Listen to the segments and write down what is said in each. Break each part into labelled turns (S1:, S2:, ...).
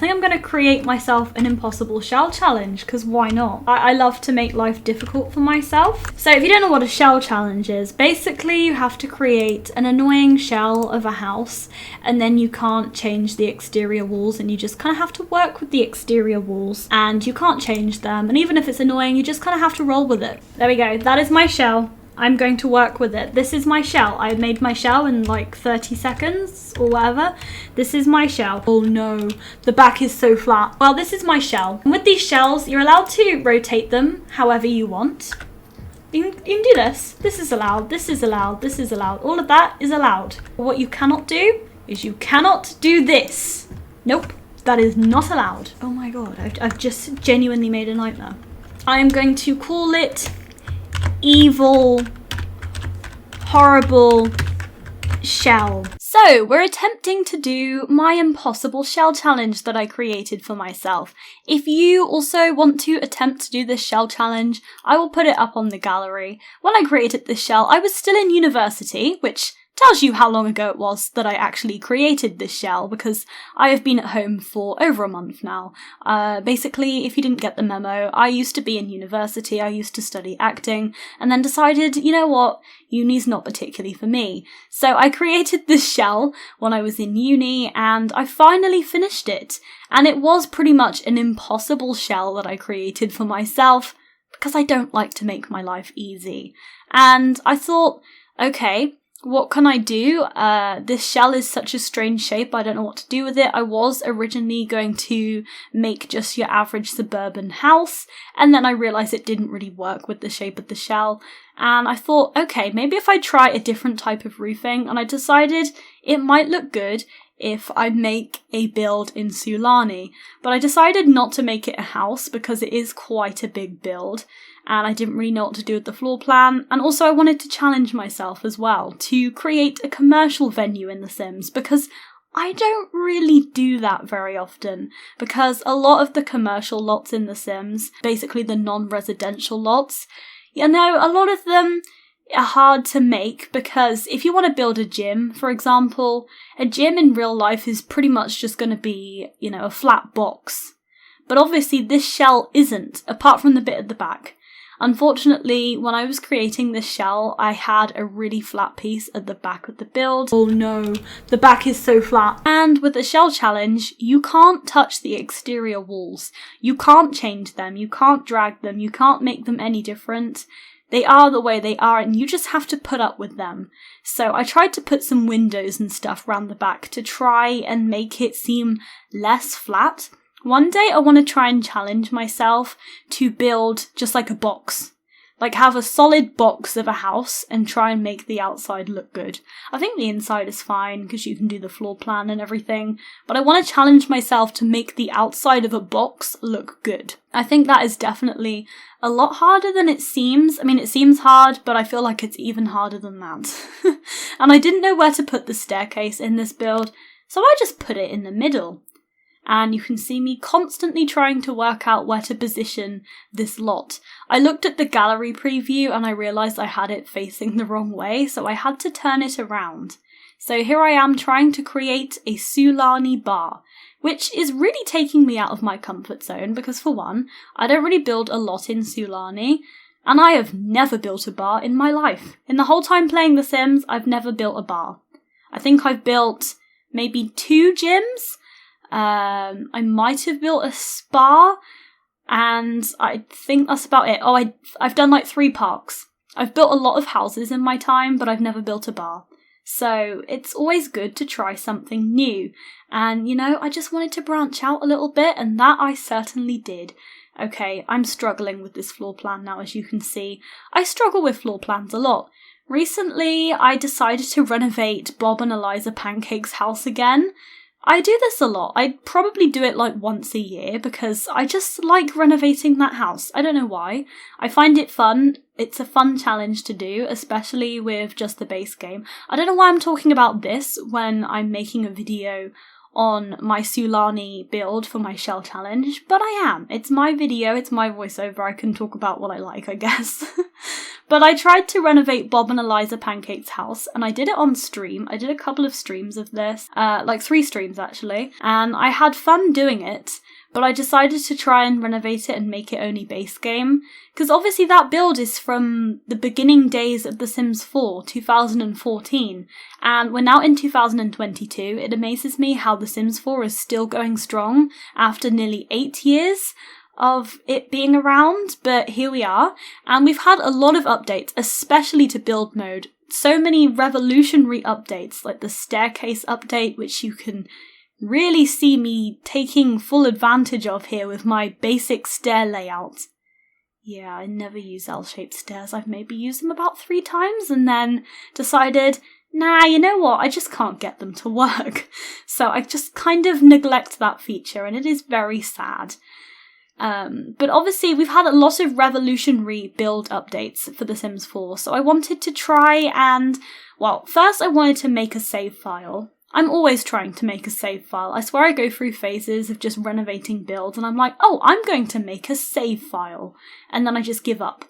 S1: I think I'm going to create myself an impossible shell challenge, because why not? I love to make life difficult for myself. So if you don't know what a shell challenge is, basically you have to create an annoying shell of a house, and then you can't change the exterior walls, and you just kind of have to work with the exterior walls, and you can't change them. And even if it's annoying, you just kind of have to roll with it. There we go. That is my shell. I'm going to work with it. This is my shell. I made my shell in like 30 seconds or whatever. This is my shell. Oh no, the back is so flat. Well, this is my shell. And with these shells, you're allowed to rotate them however you want. You can do this. This is allowed. This is allowed. This is allowed. All of that is allowed. But what you cannot do is you cannot do this. Nope, that is not allowed. Oh my God, I've just genuinely made a nightmare. I am going to call it evil, horrible shell. So we're attempting to do my impossible shell challenge that I created for myself. If you also want to attempt to do this shell challenge, I will put it up on the gallery. When I created this shell, I was still in university, which tells you how long ago it was that I actually created this shell, because I have been at home for over a month now. Basically, if you didn't get the memo, I used to be in university, I used to study acting, and then decided, you know what, uni's not particularly for me. So I created this shell when I was in uni, and I finally finished it. And it was pretty much an impossible shell that I created for myself, because I don't like to make my life easy. And I thought, okay, what can I do? This shell is such a strange shape, I don't know what to do with it. I was originally going to make just your average suburban house, and then I realised it didn't really work with the shape of the shell. And I thought, okay, maybe if I try a different type of roofing, and I decided it might look good if I make a build in Sulani. But I decided not to make it a house because it is quite a big build, and I didn't really know what to do with the floor plan. And also I wanted to challenge myself as well to create a commercial venue in The Sims, because I don't really do that very often, because a lot of the commercial lots in The Sims, basically the non-residential lots, you know, a lot of them are hard to make, because if you want to build a gym, for example, a gym in real life is pretty much just going to be, you know, a flat box. But obviously this shell isn't, apart from the bit at the back. Unfortunately, when I was creating this shell, I had a really flat piece at the back of the build. Oh no, the back is so flat. And with the shell challenge, you can't touch the exterior walls. You can't change them, you can't drag them, you can't make them any different. They are the way they are, and you just have to put up with them. So I tried to put some windows and stuff around the back to try and make it seem less flat. One day I want to try and challenge myself to build just like a box. Like have a solid box of a house and try and make the outside look good. I think the inside is fine because you can do the floor plan and everything, but I want to challenge myself to make the outside of a box look good. I think that is definitely a lot harder than it seems. I mean, it seems hard, but I feel like it's even harder than that. And I didn't know where to put the staircase in this build, so I just put it in the middle. And you can see me constantly trying to work out where to position this lot. I looked at the gallery preview and I realised I had it facing the wrong way, so I had to turn it around. So here I am trying to create a Sulani bar, which is really taking me out of my comfort zone because, for one, I don't really build a lot in Sulani, and I have never built a bar in my life. In the whole time playing The Sims, I've never built a bar. I think I've built maybe 2 gyms. I might have built a spa, and I think that's about it. Oh, I've done like 3 parks. I've built a lot of houses in my time, but I've never built a bar. So it's always good to try something new. And, you know, I just wanted to branch out a little bit, and that I certainly did. Okay, I'm struggling with this floor plan now, as you can see. I struggle with floor plans a lot. Recently, I decided to renovate Bob and Eliza Pancake's house again. I do this a lot. I probably do it like once a year because I just like renovating that house. I don't know why. I find it fun. It's a fun challenge to do, especially with just the base game. I don't know why I'm talking about this when I'm making a video on my Sulani build for my shell challenge, but I am. It's my video, it's my voiceover, I can talk about what I like, I guess. But I tried to renovate Bob and Eliza Pancake's house, and I did it on stream. I did a couple of streams of this, like 3 streams actually, and I had fun doing it. But I decided to try and renovate it and make it only base game, because obviously that build is from the beginning days of The Sims 4, 2014, and we're now in 2022. It amazes me how The Sims 4 is still going strong after nearly 8 years of it being around, but here we are, and we've had a lot of updates, especially to build mode. So many revolutionary updates, like the staircase update, which you can really see me taking full advantage of here with my basic stair layout. Yeah, I never use L-shaped stairs. I've maybe used them about 3 times and then decided, nah, you know what, I just can't get them to work. So I just kind of neglect that feature, and it is very sad. But obviously we've had a lot of revolutionary build updates for The Sims 4, so I wanted to try and, well, first I wanted to make a save file. I'm always trying to make a save file. I swear I go through phases of just renovating builds and I'm like, oh, I'm going to make a save file. And then I just give up.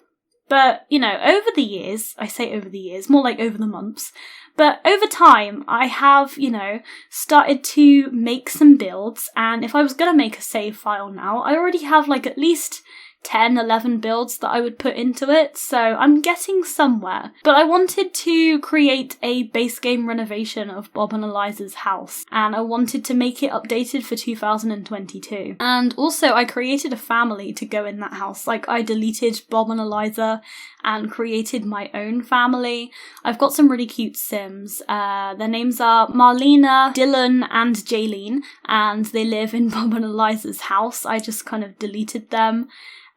S1: But, you know, over the years, I say over the years, more like over the months, but over time I have, you know, started to make some builds, and if I was going to make a save file now, I already have like at least 10, 11 builds that I would put into it, so I'm getting somewhere. But I wanted to create a base game renovation of Bob and Eliza's house, and I wanted to make it updated for 2022. And also I created a family to go in that house. Like, I deleted Bob and Eliza and created my own family. I've got some really cute Sims. Their names are Marlena, Dylan, and Jaylene, and they live in Bob and Eliza's house. I just kind of deleted them.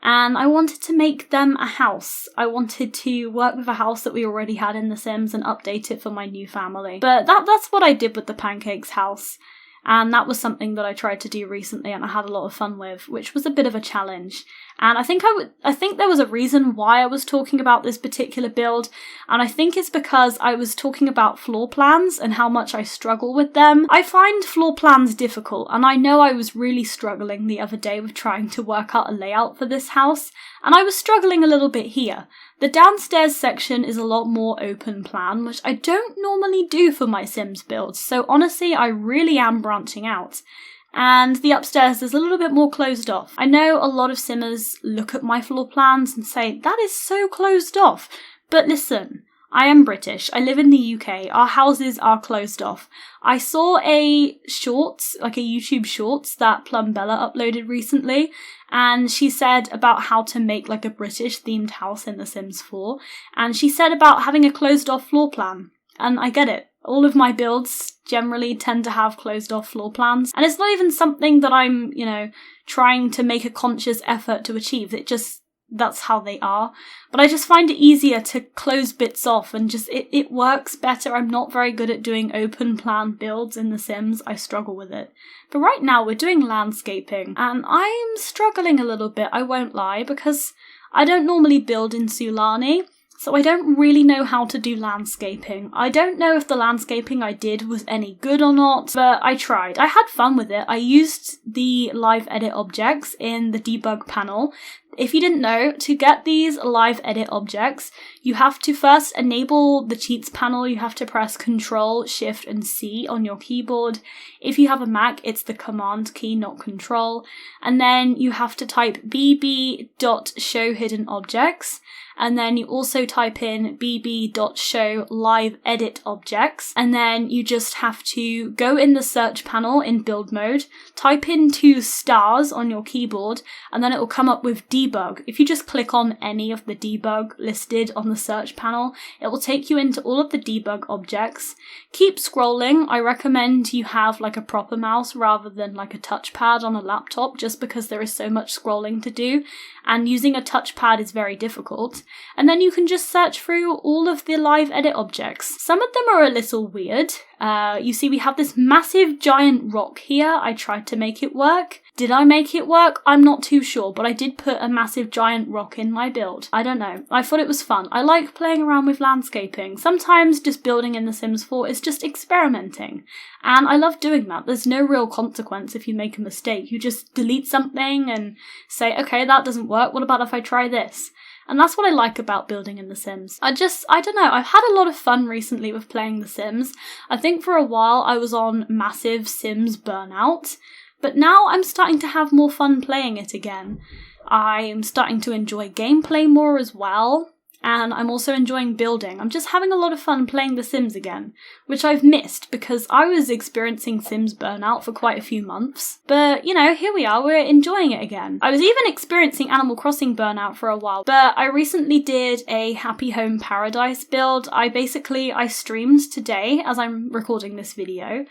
S1: And I wanted to make them a house. I wanted to work with a house that we already had in The Sims and update it for my new family. But that's what I did with the Pancakes house. And that was something that I tried to do recently and I had a lot of fun with, which was a bit of a challenge. And I think there was a reason why I was talking about this particular build, and I think it's because I was talking about floor plans and how much I struggle with them. I find floor plans difficult, and I know I was really struggling the other day with trying to work out a layout for this house, and I was struggling a little bit here. The downstairs section is a lot more open plan, which I don't normally do for my Sims builds, so honestly I really am branching out. And the upstairs is a little bit more closed off. I know a lot of Simmers look at my floor plans and say, that is so closed off. But listen, I am British. I live in the UK. Our houses are closed off. I saw a shorts, like a YouTube shorts that Plumbella uploaded recently, and she said about how to make like a British themed house in The Sims 4. And she said about having a closed off floor plan. And I get it. All of my builds generally tend to have closed off floor plans. And it's not even something that I'm, you know, trying to make a conscious effort to achieve. That's how they are. But I just find it easier to close bits off and just, it works better. I'm not very good at doing open plan builds in The Sims. I struggle with it. But right now we're doing landscaping and I'm struggling a little bit, I won't lie, because I don't normally build in Sulani. So I don't really know how to do landscaping. I don't know if the landscaping I did was any good or not, but I tried. I had fun with it. I used the live edit objects in the debug panel. If you didn't know, to get these live edit objects, you have to first enable the cheats panel. You have to press Ctrl, Shift, and C on your keyboard. If you have a Mac, it's the Command key, not Control. And then you have to type bb.show-hidden-objects. And then you also type in bb.show live edit objects, and then you just have to go in the search panel in build mode, type in 2 stars on your keyboard, and then it will come up with debug. If you just click on any of the debug listed on the search panel, it will take you into all of the debug objects. Keep scrolling. I recommend you have like a proper mouse rather than like a touchpad on a laptop, just because there is so much scrolling to do, and using a touchpad is very difficult. And then you can just search through all of the live edit objects. Some of them are a little weird. You see we have this massive giant rock here. I tried to make it work. Did I make it work? I'm not too sure, but I did put a massive giant rock in my build. I don't know. I thought it was fun. I like playing around with landscaping. Sometimes just building in The Sims 4 is just experimenting. And I love doing that. There's no real consequence if you make a mistake. You just delete something and say, okay, that doesn't work. What about if I try this? And that's what I like about building in The Sims. I don't know, I've had a lot of fun recently with playing The Sims. I think for a while I was on massive Sims burnout, but now I'm starting to have more fun playing it again. I'm starting to enjoy gameplay more as well, and I'm also enjoying building. I'm just having a lot of fun playing The Sims again, which I've missed because I was experiencing Sims burnout for quite a few months. But, you know, here we are, we're enjoying it again. I was even experiencing Animal Crossing burnout for a while, but I recently did a Happy Home Paradise build. I streamed today as I'm recording this video.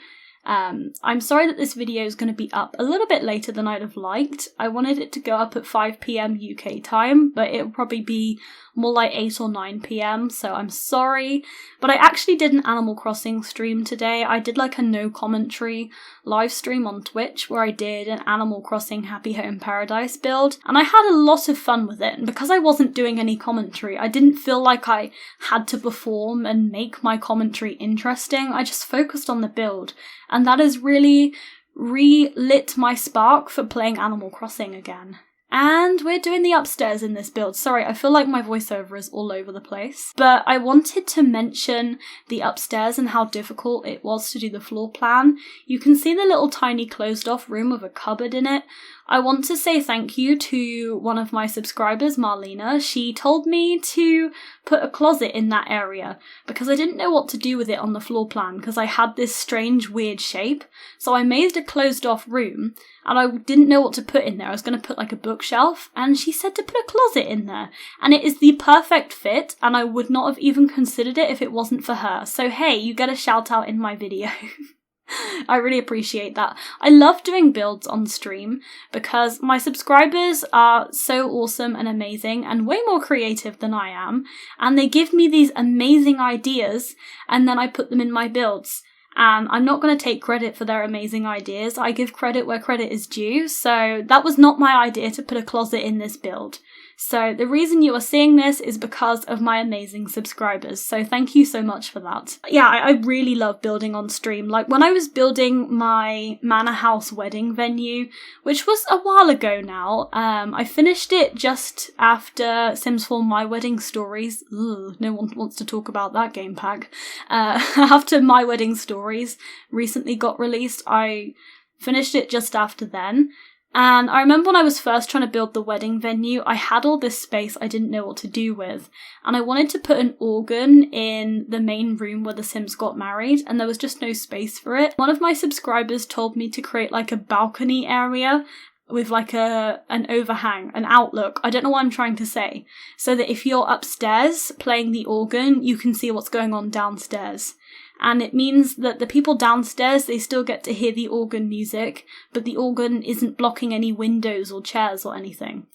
S1: I'm sorry that this video is going to be up a little bit later than I'd have liked. I wanted it to go up at 5 PM UK time, but it'll probably be more like 8 or 9 PM, so I'm sorry. But I actually did an Animal Crossing stream today. I did like a no commentary live stream on Twitch where I did an Animal Crossing Happy Home Paradise build, and I had a lot of fun with it. And because I wasn't doing any commentary, I didn't feel like I had to perform and make my commentary interesting. I just focused on the build, and that has really relit my spark for playing Animal Crossing again. And we're doing the upstairs in this build. Sorry, I feel like my voiceover is all over the place. But I wanted to mention the upstairs and how difficult it was to do the floor plan. You can see the little tiny closed off room with a cupboard in it. I want to say thank you to one of my subscribers, Marlena. She told me to put a closet in that area because I didn't know what to do with it on the floor plan because I had this strange weird shape. So I made a closed off room and I didn't know what to put in there. I was going to put like a bookshelf, and she said to put a closet in there. And it is the perfect fit, and I would not have even considered it if it wasn't for her. So hey, you get a shout out in my video. I really appreciate that. I love doing builds on stream because my subscribers are so awesome and amazing and way more creative than I am, and they give me these amazing ideas and then I put them in my builds. And I'm not going to take credit for their amazing ideas. I give credit where credit is due. So that was not my idea to put a closet in this build. So the reason you are seeing this is because of my amazing subscribers. So thank you so much for that. Yeah, I really love building on stream. Like when I was building my manor house wedding venue, which was a while ago now, I finished it just after Sims 4 My Wedding Stories. Ugh, no one wants to talk about that game pack. After My Wedding Stories recently got released, I finished it just after then. And I remember when I was first trying to build the wedding venue, I had all this space I didn't know what to do with. And I wanted to put an organ in the main room where the Sims got married, and there was just no space for it. One of my subscribers told me to create like a balcony area with like an overhang, an outlook. I don't know what I'm trying to say. So that if you're upstairs playing the organ, you can see what's going on downstairs. And it means that the people downstairs, they still get to hear the organ music, but the organ isn't blocking any windows or chairs or anything.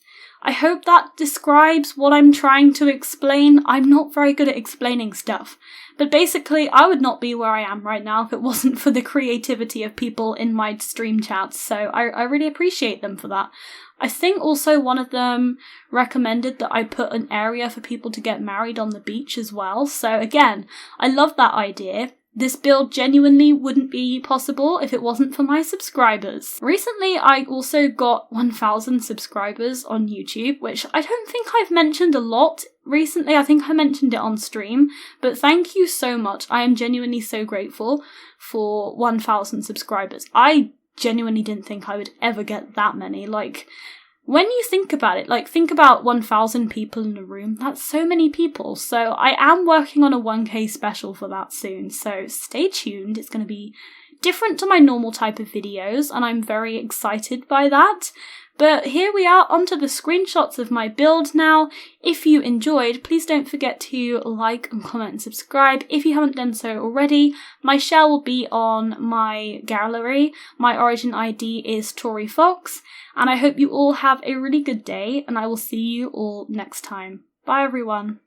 S1: I hope that describes what I'm trying to explain. I'm not very good at explaining stuff. But basically, I would not be where I am right now if it wasn't for the creativity of people in my stream chats, so I really appreciate them for that. I think also one of them recommended that I put an area for people to get married on the beach as well. So again, I love that idea. This build genuinely wouldn't be possible if it wasn't for my subscribers. Recently, I also got 1,000 subscribers on YouTube, which I don't think I've mentioned a lot recently. I think I mentioned it on stream, but thank you so much. I am genuinely so grateful for 1,000 subscribers. I genuinely didn't think I would ever get that many. Like, when you think about it, like think about 1,000 people in a room, that's so many people. So I am working on a 1K special for that soon, so stay tuned. It's going to be different to my normal type of videos, and I'm very excited by that. But here we are, onto the screenshots of my build now. If you enjoyed, please don't forget to like and comment and subscribe if you haven't done so already. My shell will be on my gallery. My origin ID is ToriFoxx, and I hope you all have a really good day, and I will see you all next time. Bye everyone.